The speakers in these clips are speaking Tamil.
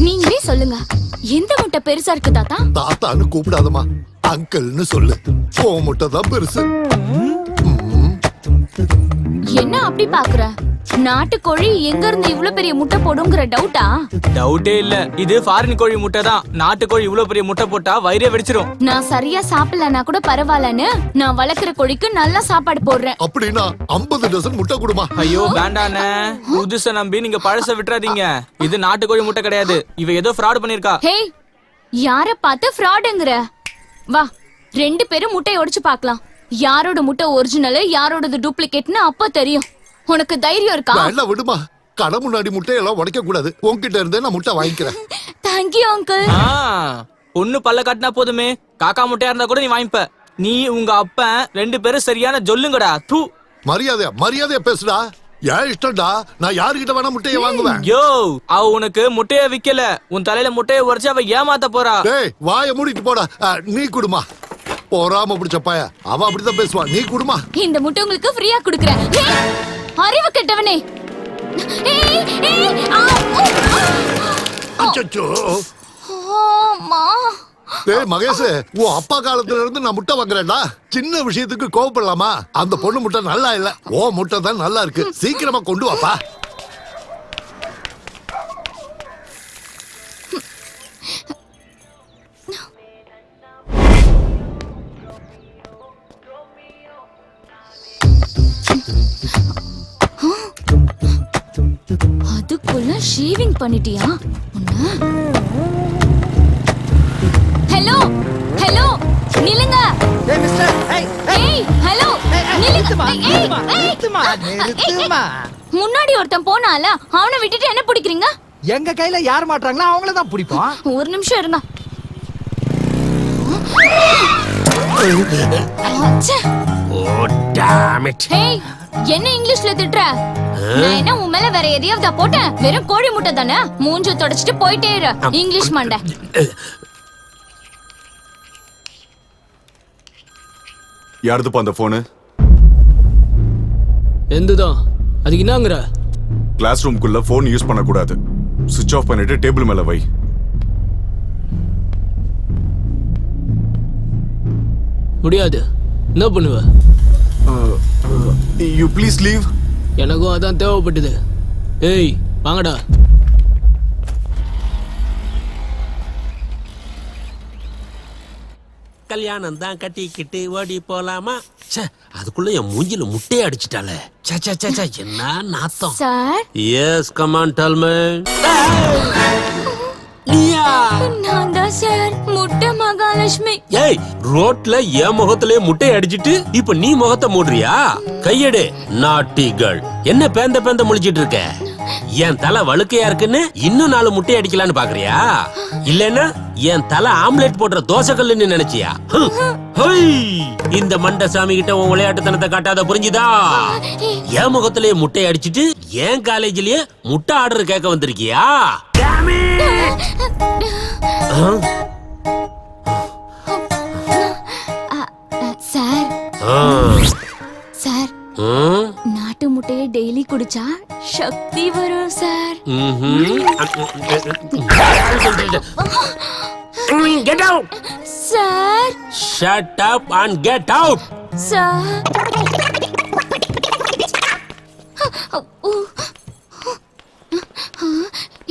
நீங்களே சொல்லுங்க, எந்த முட்டை பெருசா இருக்கு தாத்தா? தாத்தான்னு கூப்பிடாதமா, அங்கிள்னு சொல்லு. ஓ முட்டை தான் பெருசு. என்ன அப்படி பாக்குற? நாட்டுக்கோழி எங்க இருந்து இவ்வளவு பெரிய முட்டை போடுங்கிற டவுட்டா? டவுட்டே இல்ல, இது ஃபாரின் கோழி முட்டை தான். நாட்டுக்கோழி இவ்வளவு பெரிய முட்டை போட்டா வயிறே வெடிச்சிரும். நான் சரியா சாப்பிடலனா கூட பரவாயில்லன்னு நான் வளர்க்குற கோழிக்கு நல்லா சாப்பாடு போடுறேன். அப்படின்னா 50 டசன் முட்டை கொடுமா. ஐயோ வேண்டானே, புதுசை நம்பி நீங்க பழச விட்டுறாதீங்க. இது நாட்டுக்கோழி முட்டை கிடையாது, இவ ஏதோ ஃப்ராட் பண்ணிருக்கா. ஹே, யார பார்த்து ஃப்ராடுங்கற? வா, 2 பேரும் முட்டையை உடைச்சு பார்க்கலாம். யாரோட முட்டை ஒரிஜினல், யாரோடது டூப்ளிகேட்னு அப்ப தெரியும். உனக்கு தைரியம் இருக்கா? எல்லாம் விடுமா, கடை முன்னாடி முட்டையெல்லாம் உடைக்க கூடாது. உன்கிட்ட இருந்தே நான் முட்டை வாங்கிக்கிறேன். Thank you uncle. பொண்ணு பல்ல காட்டினா போதுமே, காக்கா முட்டையா இருந்தா கூட நீ வாங்கிப்ப. நீ உங்க அப்பன் 2 பேரும் சரியான ஜொல்லுங்கடா. தூ, மரியாதையா பேசுடா. ஏன் இஷ்டம்டா, நான் யாருகிட்ட வேணா முட்டையை வாங்குவேன். யோ, அவ உனக்கு முட்டைய விக்கல, உன் தலையில முட்டைய உடைச்சு அவ ஏமாத்த போறா. டேய், வாயை மூடிட்டு போடா. நீ குடுமா. போறாம பிடிச்ச பைய, அவ அப்படிதான் பேசுவா. நீ குடுமா. இந்த முட்டை உங்களுக்கு ஃப்ரீயா குடுக்குறேன். அறிவு கெட்டவனே. அச்சச்சோ. அம்மா. டேய் மகேஷ், உன் அப்பா காலத்துல இருந்து நான் முட்டை வாங்குறேன்டா. சின்ன விஷயத்துக்கு கோவப்படலாமா? அந்த பொண்ணு முட்டை நல்லா இல்ல, ஓ முட்டை தான் நல்லா இருக்கு. சீக்கிரமா கொண்டு வாப்பா. அதுக்குள்ள ஷேவிங் பண்ணிட்டியா? ஹலோ ஹலோ, நில்லுங்க. ஏய் மிஸ்டர், ஏய் ஹலோ, நில்லுங்க. நிறுத்துமா. முன்னாடி ஒருத்தன் போனால, அவனை விட்டுட்டு என்ன பிடிக்கிறீங்க? எங்க கையில யார் மாட்றாங்களோ அவங்கள தான் பிடிப்போம். ஒரு நிமிஷம் இருங்க. ஏய், என்ன இங்கிலீஷ்ல திட்டுற? நான் என்ன உன் மேல வேற எதையாவது போட்டேன்? வெறும் கோழி முட்டை தானே. மூஞ்ச தொடச்சிட்டு போயிட்டே இரு, இங்கிலீஷ் மண்டை. யாருதுப்பா அந்த போனு? எந்துதான், அதுக்கு என்னங்கற? கிளாஸ் ரூம்குள்ள போன் யூஸ் பண்ண கூடாது. சுவிட்ச் ஆஃப் பண்ணிட்டு டேபிள் மேல வை. முடியாது. என்ன பண்ணுவ? You please leave. எனக்கும் அதான் தேவைப்பட்டது. ஏய் வாங்கடா. கல்யாணம் தான் கட்டிக்கிட்டு ஓடி போலாமா? ச்சே, அதுக்குள்ள என் மூஞ்சில முட்டையை அடிச்சிட்டாளே. சே சே சே, என்ன நாத்தம். Sir, yes come on tell me. நீயா? நான் தான் சார், முட்டை மகாலட்சுமி. ஏய், ரோட்ல என் முகத்திலே முட்டையை அடிச்சிட்டு இப்ப நீ முகத்தை மூடுறியா? கையெடு நாட்டி கேர்ள். என்ன பேந்த பேந்த முழிச்சிட்டு இருக்க? என் தலை வழுக்கையா இருக்குன்னு இன்னும் 4 முட்டையை அடிக்கலான்னு பாக்குறியா? இல்லன்னா என் தலை ஆம்லெட் போடுற தோசைக்கல்லுன்னு நினைச்சியா? இந்த மண்ட சாமி கிட்ட உன் விளையாட்டுத்தனத்தை காட்டாத, புரிஞ்சுதா? என் முகத்திலே முட்டையை அடிச்சிட்டு என் காலேஜ்லயே முட்டை ஆர்டர் கேட்க வந்திருக்கியா? சார், சார், நாட்டு முட்டையை டெய்லி குடிச்சா சக்தி வரும் sir. Get out! Sir, Shut up and get out! Sir.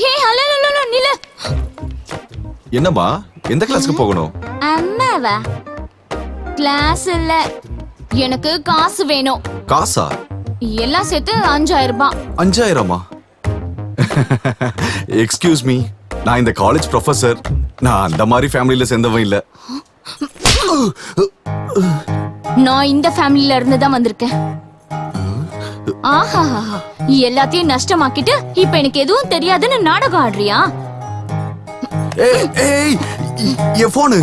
ஏய் ஹலோ ஹலோ நில. என்னம்மா, எந்த கிளாஸ்க்கு போகணும்? அம்மாவா? கிளாஸ் இல்ல, எனக்கு காசு வேணும். காசா? எல்லாம் சேர்த்து 5000 ரூபாய். 5000மா? எக்ஸ்கியூஸ் மீ, நான் இந்த காலேஜ் ப்ரொஃபசர். நான் அந்த மாதிரி ஃபேமிலில சேர்ந்தவன் இல்ல. நான் இந்த ஃபேமிலில இருந்து தான் வந்திருக்கேன். ஆஹா, எல்லாத்தையும் நஷ்டமாக்கிட்டு இப்ப எனக்கு எதுவும் தெரியாதுன்னு நாடகம் ஆடுறியா? ஏய் ஏய், என் போனு.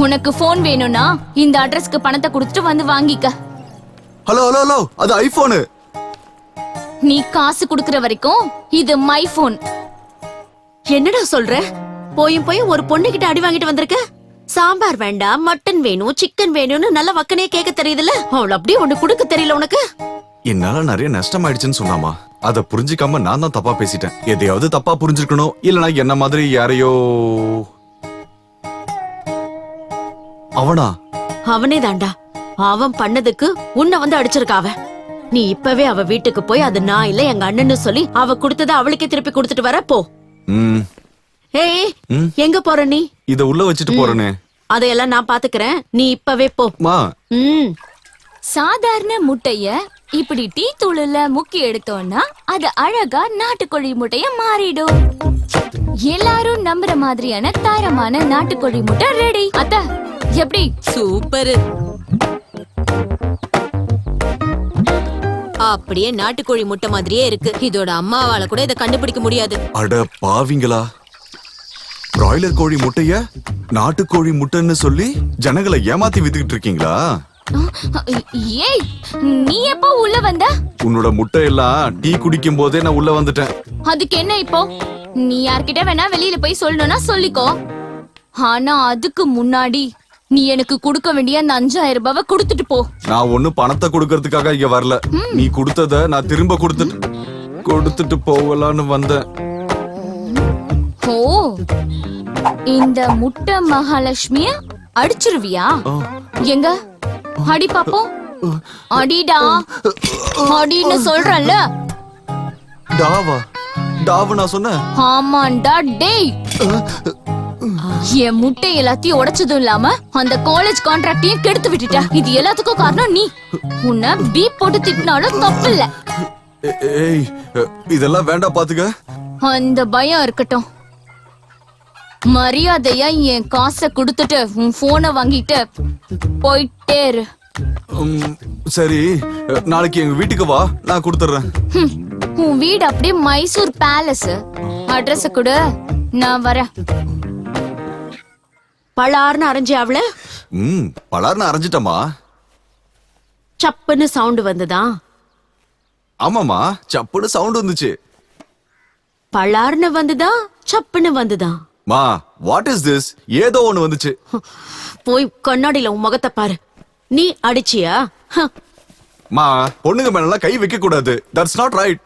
உனக்கு போன் வேணும்னா இந்த அட்ரஸ்க்கு பணத்தை கொடுத்துட்டு வந்து வாங்கிக்க. ஹலோ ஹலோ ஹலோ, அது ஐபோனு. நீ காசு குடுக்கற வரைக்கும் இது மை போன். என்னடா சொல்ற? போயும் போய் ஒரு பொண்ணு கிட்ட அடி வாங்கிட்டு வந்திருக்க. சாம்பார் வேண்டாம், மட்டன் வேணும், சிக்கன் வேணும்னு நல்ல வக்கனே கேட்க தெரியுதுல்ல. அவள் அப்படியே ஒண்ணு குடுக்க தெரியல உனக்கு. என்னால நிறைய நஷ்டம் ஆயிடுச்சுன்னு சொன்னாமா. அத புரிஞ்சுக்காம நான் தான் தப்பா பேசிட்டேன். எதையாவது தப்பா புரிஞ்சிருக்கணும், இல்லனா என்ன மாதிரி யாரையோ. அவனா? அவனே தாண்டா. அவன் பண்ணதுக்கு உன்னை வந்து அடிச்சிருக்காவ. நீ இப்பவே அவ வீட்டுக்கு போய் அது நான் இல்ல எங்க அண்ணன்னு சொல்லி அவ கொடுத்தத அவளுக்கே திருப்பி கொடுத்துட்டு வர போ. ம். ஏய் எங்க போற நீ? இத உள்ள வச்சுட்டு போறேனே. அதையெல்லாம் நான் பாத்துக்கிறேன், நீ இப்பவே போ. மா. சாதாரண முட்டைய இப்படி டீ தூளுல முக்கி எடுத்தோம்னா அது அழகா நாட்டுக்கோழி முட்டைய மாறிடும். எல்லாரும் நம்புற மாதிரியான தரமான நாட்டுக்கோழி முட்டை ரெடி. அத்த எப்படி? சூப்பர். அப்படியே நாட்டுக்கோழி முட்டை மாதிரியே இருக்கு. இதோட அம்மாவால கூட இதை கண்டுபிடிக்க முடியாது. அட பாவிங்களா, பிராய்லர் கோழி முட்டைய நாட்டுக்கோழி முட்டைன்னு சொல்லி ஜனங்களை ஏமாத்தி வித்துக்கிட்டு இருக்கீங்களா? ஏய், நீ எப்போ உள்ள வந்த? உன்னோட முட்டையெல்லாம் டீ குடிக்கும் போதே நான் உள்ள வந்துட்டேன். அதுக்கு என்ன இப்போ? நீ யார்கிட்ட வேணா வெளியில போய் சொல்லணும்னா சொல்லிக்கோ. ஆனா அதுக்கு முன்னாடி நீ எனக்கு கொடுக்க வேண்டிய அந்த 5000 ரூபாவை கொடுத்துட்டு போ. நான் ஒண்ணு பணத்தை கொடுக்கறதுக்காக இங்க வரல. நீ கொடுத்தத நான் திரும்ப கொடுத்துட்டு போகலான்னு வந்தேன். ஓ, இந்த முட்டை மகாலட்சுமிய அடிச்சிருவியா? எங்க அடி பாப்போம். அடிடா, அடின்னு சொல்றல்ல. டாவா? டாவு நான் சொன்னேன். ஆமாண்டா. டேய், என் முட்டை எல்லாத்தையும் உடைச்சதும் இல்லாம அந்த காலேஜ் கான்ட்ராக்டையும் கெடுத்து விட்டுட்ட. இது எல்லாத்துக்கும் காரணம் நீ. உன்னை பீப் போட்டு திட்டினாலும் தப்பு இல்ல. ஏய், இதெல்லாம் வேண்டாம் பாத்துக்க. அந்த பயம் இருக்கட்டும். மரியாதையா என் காசை கொடுத்துட்டு உன் போனை வாங்கிட்டு போயிட்டே இரு. சரி, நாளைக்கு எங்க வீட்டுக்கு வா, நான் கொடுத்துறேன். உன் வீடு அப்படியே மைசூர் பேலஸ். அட்ரஸ் கொடு, நான் வரேன். பலார்னு அரைஞ்சி அவள. பலார்னு அரைஞ்சிட்டமா? சப்புன்னு சவுண்ட் வந்துதா? ஆமாமா, சப்புன்னு சவுண்ட் வந்துச்சு. பலார்னு வந்துதா சப்புன்னு வந்துதா? மா, வாட் இஸ் திஸ்? ஏதோ ஒண்ணு வந்துச்சு. போய் கண்ணாடியில உன் முகத்தை பாரு. நீ அடிச்சியா? மா, பொண்ணுங்க மேல கை வைக்க கூடாது. That's not right.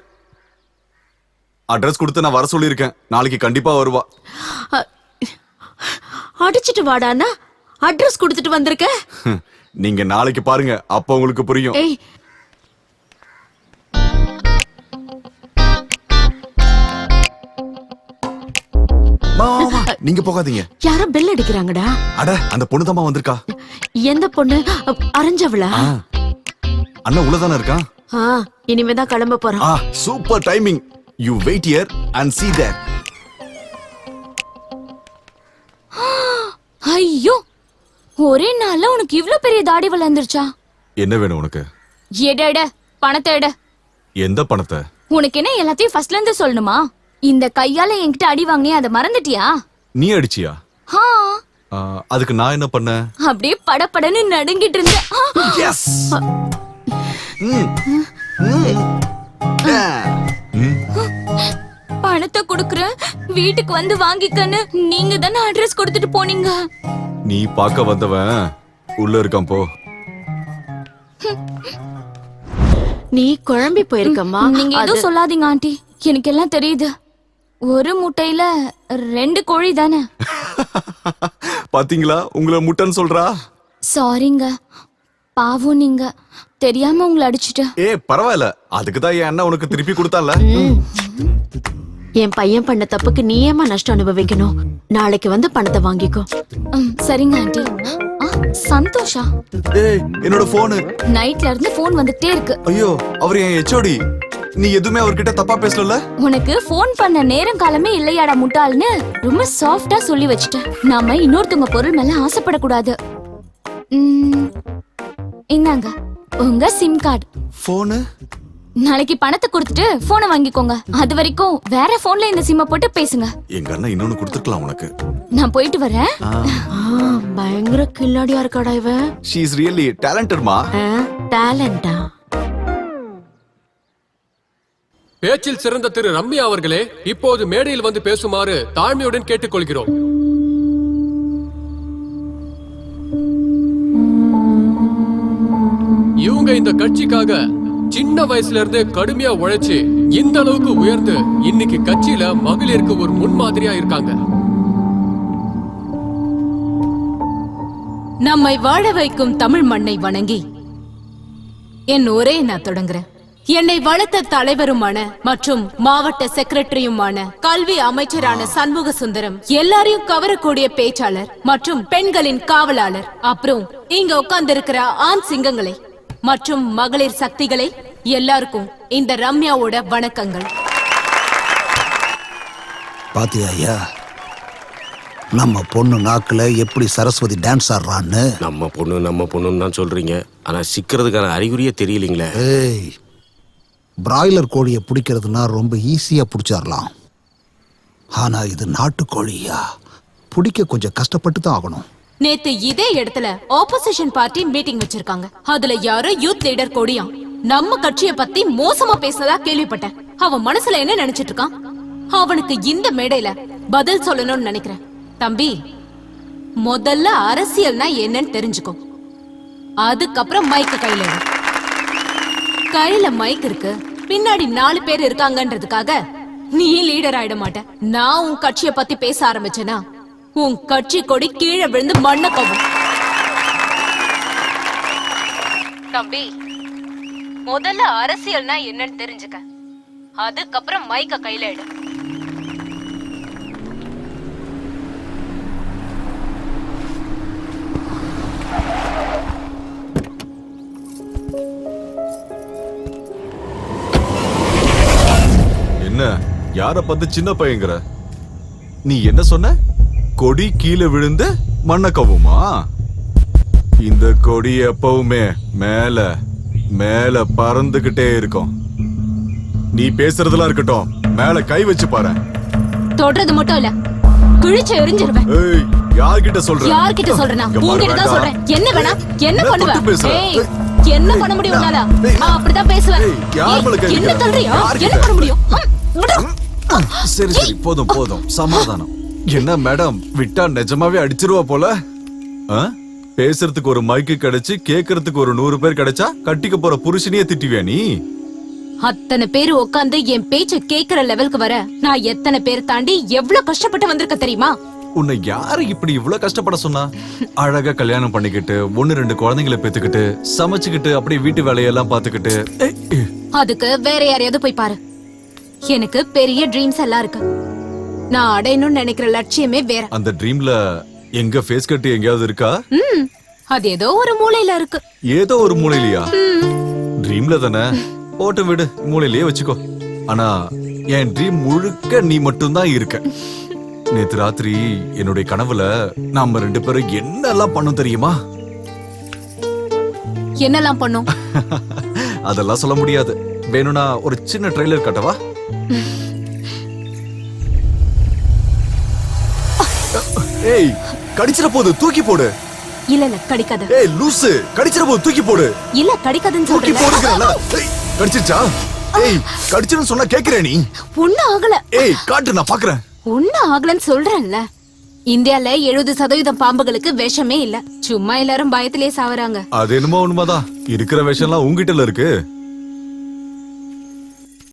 அட்ரஸ் கொடுத்து நான் வர சொல்லியிருக்கேன். நாளைக்கு கண்டிப்பா வருவா. அடிச்சிட்டு வாடானா அட்ரஸ் கொடுத்துட்டு வந்திருக்க. நீங்க நாளைக்கு பாருங்க, அப்ப உங்களுக்கு புரியும். ஏய், நீங்க போகாதீங்க. யாரோ பெல் அடிக்கிறாங்கடா. அட, அந்த பொண்ணு தாமா வந்திருக்கா. எந்த பொண்ணு? அரைஞ்சவளா? அண்ணா உள்ளதானே இருக்கா? இனிமேதான் கிளம்ப போறான். Super timing. You wait here and see there. ஐயோ, ஒரே நாள்ல உனக்கு இவ்ளோ பெரிய தாடி வளர்ந்துருச்சா? என்ன வேணும் உனக்கு? எட பணத்தை எட. எந்த பணத்தை? உனக்கு என்ன எல்லாத்தையும் ஃபர்ஸ்ட்ல இருந்து சொல்லணுமா? இந்த கையால என்கிட்ட அடி வாங்கினியே, அதை மறந்துட்டியா? நீ அடிச்சியா? அதுக்கு நான் என்ன பண்ண? அப்படியே படபடன்னு நடுங்கிட்டு இருந்த. எஸ். பணத்தை கொடுக்குறேன், வீட்டுக்கு வந்து வாங்கிக்கன்னு நீங்க தானே அட்ரஸ் கொடுத்துட்டு போனீங்க. நீ பார்க்க வந்தவன் உள்ள இருக்கான், போ. நீ குழம்பி போயிருக்கம்மா. நீங்க எதுவும் சொல்லாதீங்க ஆண்டி, எனக்கு எல்லாம் தெரியுது. ஒரு முட்டையில 2 கோழி தானே. பாத்தீங்களா, உங்களை முட்டைன்னு சொல்றா. சாரிங்க, பாவம், நீங்க தெரியாம உங்களை அடிச்சுட்டேன். பரவாயில்ல, அதுக்குதான் என் அண்ணா உனக்கு திருப்பி கொடுத்தால. என் பையன் பண்ண தப்புக்கு நீ ஏமா நஷ்டம் அனுபவிக்கணும்? நாளைக்கு வந்து பணத்தை வாங்கிக்கோ. சரிங்க ஆண்டி. சந்தோஷா, என்னோட போனு நைட்ல இருந்து போன் வந்துட்டே இருக்கு. ஐயோ, அவர் என் HOD. நீ எதுவுமே அவர்கிட்ட தப்பா பேசல. உனக்கு போன் பண்ண நேரம் காலமே இல்லையாடா முட்டாள்னு ரொம்ப சாஃப்டா சொல்லி வச்சுட்டேன். நாம இன்னொருத்தவங்க பொருள் மேல ஆசைப்படக்கூடாது. இந்தாங்க உங்க சிம் கார்டு. போனு நாளைக்கு பணத்தை கொடுத்துட்டு போனை வாங்கிக்கோங்க. அது வரைக்கும் வேற போன்ல இந்த சிம்ம போட்டு பேசுங்க. எங்க அண்ணா இன்னொன்னு கொடுத்துக்கலாம் உனக்கு. நான் போயிட்டு வரேன். பயங்கர கில்லாடியா இருக்காடா இவ. She is really talented மா. டேலண்டா? பேச்சில் சிறந்த திரு ரம்யா அவர்களே, இப்போது மேடையில் வந்து பேசுமாறு தாழ்மையுடன் கேட்டுக்கொள்கிறோம். இவங்க இந்த கட்சிக்காக சின்ன வயசுல இருந்தே கடுமையா உழைச்சு இந்த அளவுக்கு உயர்ந்து இன்னைக்கு கட்சியில மகளிருக்கு ஒரு முன்மாதிரியா இருக்காங்க. நம்மை வாழ வைக்கும் தமிழ் மண்ணை வணங்கி என் ஒரே நான் தொடங்குறேன். என்னை வளர்த்த தலைவருமான மற்றும் மாவட்ட செக்ரட்டரியுமான கல்வி அமைச்சரான சண்முக சுந்தரம், எல்லாரையும் கவரக்கூடிய பேச்சாளர் மற்றும் பெண்களின் காவலாளர், அப்புறம் இங்க உட்கார்ந்திருக்கிற ஆண் சிங்கங்களை மற்றும் மகளிர் சக்திகளை எல்லாருக்கும் இந்த ரம்யாவோட வணக்கங்கள். பாத்தியா ஐயா, நம்ம பொண்ணு நாக்குல எப்படி சரஸ்வதி டான்ஸ் ஆடுறான்னு. நம்ம பொண்ணுன்னு தான் சொல்றீங்க, ஆனா சிக்கிறதுக்கான அறிகுறியே தெரியலீங்களே. ஏய், பிராய்லர் கோழியை பிடிக்கிறதுனா ரொம்ப ஈஸியா பிடிச்சிடலாம். ஆனா இது நாட்டுக்கோழியா, பிடிக்க கொஞ்சம் கஷ்டப்பட்டு தான் ஆகணும். நேத்து இதே இடத்துல ஆப்போசிஷன் பார்ட்டி மீட்டிங் வச்சிருக்காங்க. அதுல யாரோ யூத் லீடர் கோடியா நம்ம கட்சிய பத்தி மோசமா பேசுனதா கேள்விப்பட்டேன். அவன் மனசுல என்ன நினைச்சிட்டு இருக்கான்? அவனுக்கு இந்த மேடையில பதில் சொல்லணும்னு நினைக்கிறேன். தம்பி, முதல்ல அரசியல்னா என்னன்னு தெரிஞ்சுக்கோ, அதுக்கப்புறம் மைக்க கையில எடு. கையில மைக் இருக்கு, பின்னாடி 4 பேர் இருக்காங்கன்றதுக்காக நீ லீடர் ஆயிட மாட்ட. நான் உன் கட்சிய பத்தி பேச ஆரம்பிச்சேனா உன் கட்சி கொடி கீழே விழுந்து மண்ண கவும். தம்பி, முதல்ல அரசியல்னா என்னன்னு தெரிஞ்சுக்க, அதுக்கப்புறம் மைக்க கையில எடு. என்ன யார பார்த்து சின்ன பையங்கிற? நீ என்ன சொன்ன? கொடி கீழே விழுந்து மண்ண கவுமா? இந்த கொடி எப்பவுமே மேல மேல பறந்துகிட்டே இருக்கும். நீ பேசுறதெல்லாம் இருக்கட்டும், மேல கை வச்சு பாரு. தொடுறது மட்டும் இல்ல, கிழிச்சு எரிஞ்சிருவேன். ஏய், யார்கிட்ட சொல்ற? யார்கிட்ட சொல்றேனா? உன்கிட்ட தான் சொல்றேன். என்ன வேணா? என்ன பண்ணுவ? ஏய், என்ன பண்ண முடியும் உன்னால? அப்படிதான் பேசுவேன். என்ன சொல்றியா? என்ன பண்ண முடியும்? சரி சரி, போதும் போதும், சமாதானம். என்ன மேடம், விட்டா நிஜமாவே அடிச்சிருவா போல. பேசுறதுக்கு ஒரு மைக்கு கிடைச்சு கேக்குறதுக்கு ஒரு 100 பேர் கிடைச்சா கட்டிக்க போற புருஷனையே திட்டுவியா நீ? அத்தனை பேர் உட்கார்ந்து என் பேச்ச கேக்குற லெவலுக்கு வர நான் எத்தனை பேர் தாண்டி எவ்வளவு கஷ்டப்பட்டு வந்திருக்க தெரியுமா? உன்னை யாரு இப்படி இவ்வளவு கஷ்டப்பட சொன்னா? அழகா கல்யாணம் பண்ணிக்கிட்டு 1-2 குழந்தைங்களை பெத்துக்கிட்டு சமைச்சுக்கிட்டு அப்படியே வீட்டு வேலையெல்லாம் பாத்துக்கிட்டு. அதுக்கு வேற யாரையாவது போய் பாரு. எனக்கு பெரிய ட்ரீம்ஸ் எல்லாம் இருக்கு. நான் அடையணும்னு நினைக்கிற லட்சியமே வேற. அந்த ட்ரீம்ல எங்க ஃபேஸ் கட் எங்கயாவது இருக்கா? அது ஏதோ ஒரு மூலையில இருக்கு. ஏதோ ஒரு மூலையிலயா? ட்ரீம்ல தானே, போட்டு விடு, மூலையிலேயே வச்சுக்கோ. ஆனா என் ட்ரீம் முழுக்க நீ மட்டும்தான் இருக்க. நேத்து ராத்திரி என்னுடைய கனவுல நாம 2 பேரும் என்னெல்லாம் பண்ணோம் தெரியுமா? என்னெல்லாம் பண்ணோம்? அதெல்லாம் சொல்ல முடியாது. வேணும்னா ஒரு சின்ன ட்ரெய்லர் காட்டவா? ஏய், கடிச்சிர போது தூக்கி போடு. இல்ல இல்ல, கடிக்காத. ஏய் லூசு, கடிச்சிர போது தூக்கி போடு. இல்ல, கடிக்காதுன்னு தூக்கி சொல்றேன். போடுங்கறல. ஏய், கடிச்சிச்சா? ஏய், கடிச்சிருன்னு சொன்னா கேக்குறே நீ? ஒண்ணு ஆகல. ஏய், காட்டு, நான் பாக்குறேன். ஒண்ணு ஆகலன்னு சொல்றேன்ல. இந்தியால 70% பாம்புகளுக்கு விஷமே இல்ல. சும்மா எல்லாரும் பயத்திலே சாவறாங்க. அது என்னமோ உண்மைதான். இருக்கிற விஷயம்லாம் உங்ககிட்ட இருக்கு.